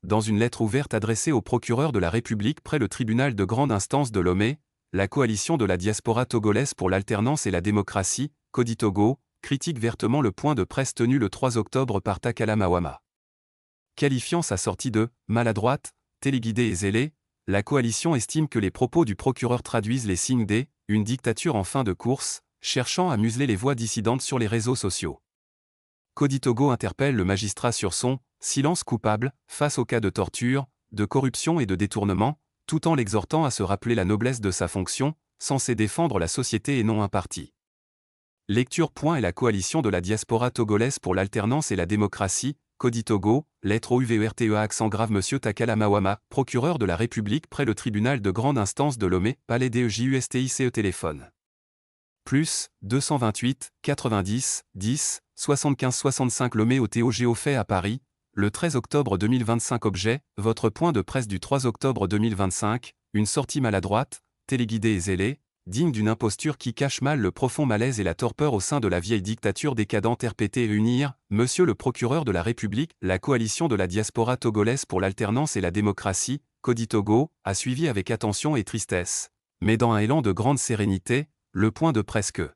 Dans une lettre ouverte adressée au procureur de la République près le tribunal de grande instance de Lomé, la coalition de la diaspora togolaise pour l'alternance et la démocratie, Kodi Togo, critique vertement le point de presse tenu le 3 octobre par Takala Mawama. Qualifiant sa sortie de « maladroite », téléguidée et zélée, la coalition estime que les propos du procureur traduisent les signes une dictature en fin de course, cherchant à museler les voix dissidentes sur les réseaux sociaux. Kodi Togo interpelle le magistrat sur son « silence coupable » face aux cas de torture, de corruption et de détournement, tout en l'exhortant à se rappeler la noblesse de sa fonction, censée défendre la société et non un parti. Lecture. Et la coalition de la diaspora togolaise pour l'alternance et la démocratie, Kodi Togo, lettre au UVERTEA accent grave Monsieur Takala Mawama, procureur de la République près le tribunal de grande instance de Lomé, palais DEJUSTICE téléphone. Plus, 228, 90, 10, 75 65 Lomé au TOGO fait à Paris, le 13 octobre 2025 objet, votre point de presse du 3 octobre 2025, une sortie maladroite, téléguidée et zélée, digne d'une imposture qui cache mal le profond malaise et la torpeur au sein de la vieille dictature décadente RPT et UNIR, Monsieur le procureur de la République, la coalition de la diaspora togolaise pour l'alternance et la démocratie, Kodi Togo, a suivi avec attention et tristesse, mais dans un élan de grande sérénité, le point de presse que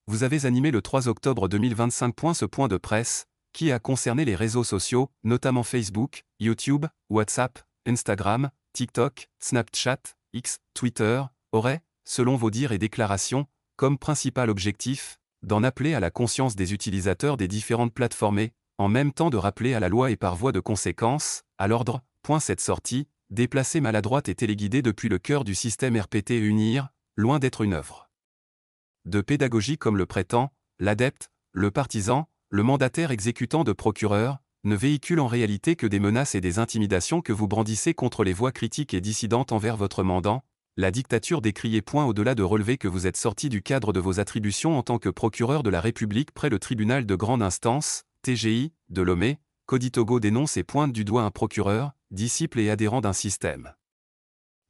vous avez animé le 3 octobre 2025. Ce point de presse, qui a concerné les réseaux sociaux, notamment Facebook, YouTube, WhatsApp, Instagram, TikTok, Snapchat, X, Twitter, aurait, selon vos dires et déclarations, comme principal objectif, d'en appeler à la conscience des utilisateurs des différentes plateformes et, en même temps de rappeler à la loi et par voie de conséquence, à l'ordre. Cette sortie, déplacée maladroite et téléguidée depuis le cœur du système RPT et UNIR, loin d'être une œuvre de pédagogie comme le prétend, l'adepte, le partisan, le mandataire exécutant de procureur, ne véhicule en réalité que des menaces et des intimidations que vous brandissez contre les voix critiques et dissidentes envers votre mandant, la dictature décriée. Au-delà de relever que vous êtes sorti du cadre de vos attributions en tant que procureur de la République près le tribunal de grande instance, TGI, de Lomé, Kodi Togo dénonce et pointe du doigt un procureur, disciple et adhérent d'un système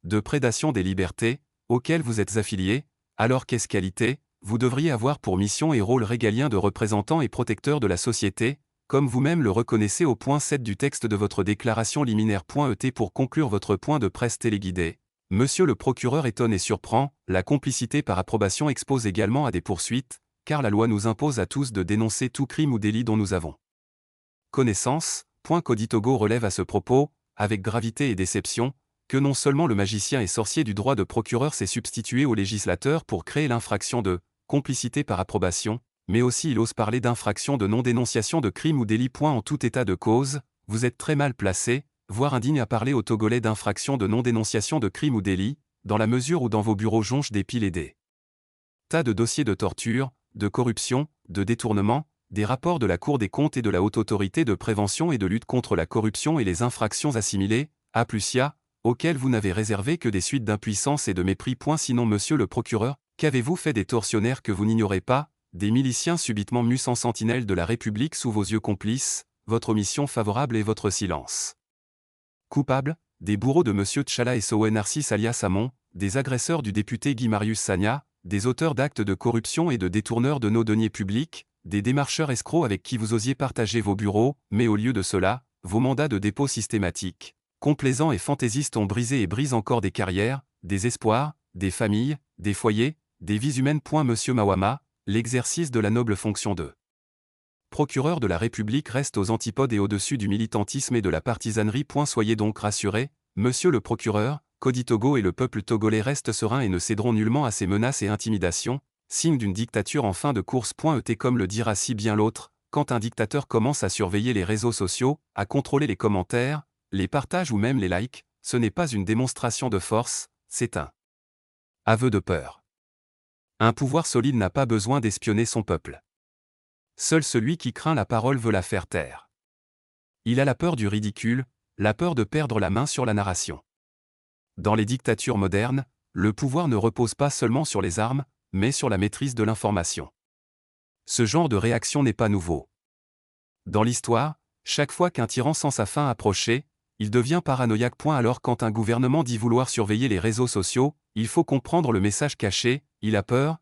de prédation des libertés, auquel vous êtes affilié. Alors quelle qualité, vous devriez avoir pour mission et rôle régalien de représentant et protecteur de la société, comme vous-même le reconnaissez au point 7 du texte de votre déclaration liminaire. Pour conclure votre point de presse téléguidé, Monsieur le procureur étonne et surprend, la complicité par approbation expose également à des poursuites, car la loi nous impose à tous de dénoncer tout crime ou délit dont nous avons connaissance. Kodi Togo relève à ce propos, avec gravité et déception, que non seulement le magicien et sorcier du droit de procureur s'est substitué au législateur pour créer l'infraction de complicité par approbation, mais aussi il ose parler d'infraction de non-dénonciation de crime ou délit. En tout état de cause, vous êtes très mal placé, voire indigne à parler aux Togolais d'infraction de non-dénonciation de crime ou délit, dans la mesure où dans vos bureaux jonchent des piles et des tas de dossiers de torture, de corruption, de détournement, des rapports de la Cour des comptes et de la Haute Autorité de prévention et de lutte contre la corruption et les infractions assimilées, A+IA, auxquels vous n'avez réservé que des suites d'impuissance et de mépris. Sinon, Monsieur le procureur, qu'avez-vous fait des tortionnaires que vous n'ignorez pas, des miliciens subitement mus en sentinelle de la République sous vos yeux complices, votre omission favorable et votre silence coupable, des bourreaux de Monsieur Tchala et Sowe Narcisse alias Hamon, des agresseurs du député Guy Marius Sagna, des auteurs d'actes de corruption et de détourneurs de nos deniers publics, des démarcheurs escrocs avec qui vous osiez partager vos bureaux, mais au lieu de cela, vos mandats de dépôt systématiques, complaisants et fantaisistes ont brisé et brisent encore des carrières, des espoirs, des familles, des foyers, des vies humaines. Monsieur Mawama, l'exercice de la noble fonction de procureur de la République reste aux antipodes et au-dessus du militantisme et de la partisanerie. Soyez donc rassuré, Monsieur le procureur, Kodi Togo et le peuple togolais restent sereins et ne céderont nullement à ces menaces et intimidations, signe d'une dictature en fin de course. Comme le dira si bien l'autre, quand un dictateur commence à surveiller les réseaux sociaux, à contrôler les commentaires, les partages ou même les likes, ce n'est pas une démonstration de force, c'est un aveu de peur. Un pouvoir solide n'a pas besoin d'espionner son peuple. Seul celui qui craint la parole veut la faire taire. Il a la peur du ridicule, la peur de perdre la main sur la narration. Dans les dictatures modernes, le pouvoir ne repose pas seulement sur les armes, mais sur la maîtrise de l'information. Ce genre de réaction n'est pas nouveau. Dans l'histoire, chaque fois qu'un tyran sent sa fin approcher, il devient paranoïaque. Alors quand un gouvernement dit vouloir surveiller les réseaux sociaux, il faut comprendre le message caché, il a peur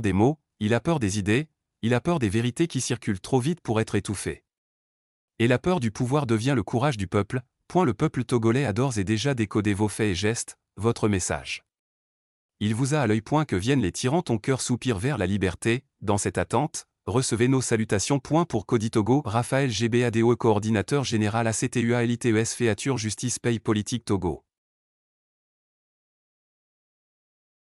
des mots, il a peur des idées, il a peur des vérités qui circulent trop vite pour être étouffées. Et la peur du pouvoir devient le courage du peuple. Le peuple togolais a d'ores et déjà décodé vos faits et gestes, votre message. Il vous a à l'œil. Que viennent les tyrans, ton cœur soupire vers la liberté. Dans cette attente, recevez nos salutations. Pour Coditogo, Raphaël GBADO, coordinateur général ACTUA LITES Féature Justice Pays Politique Togo.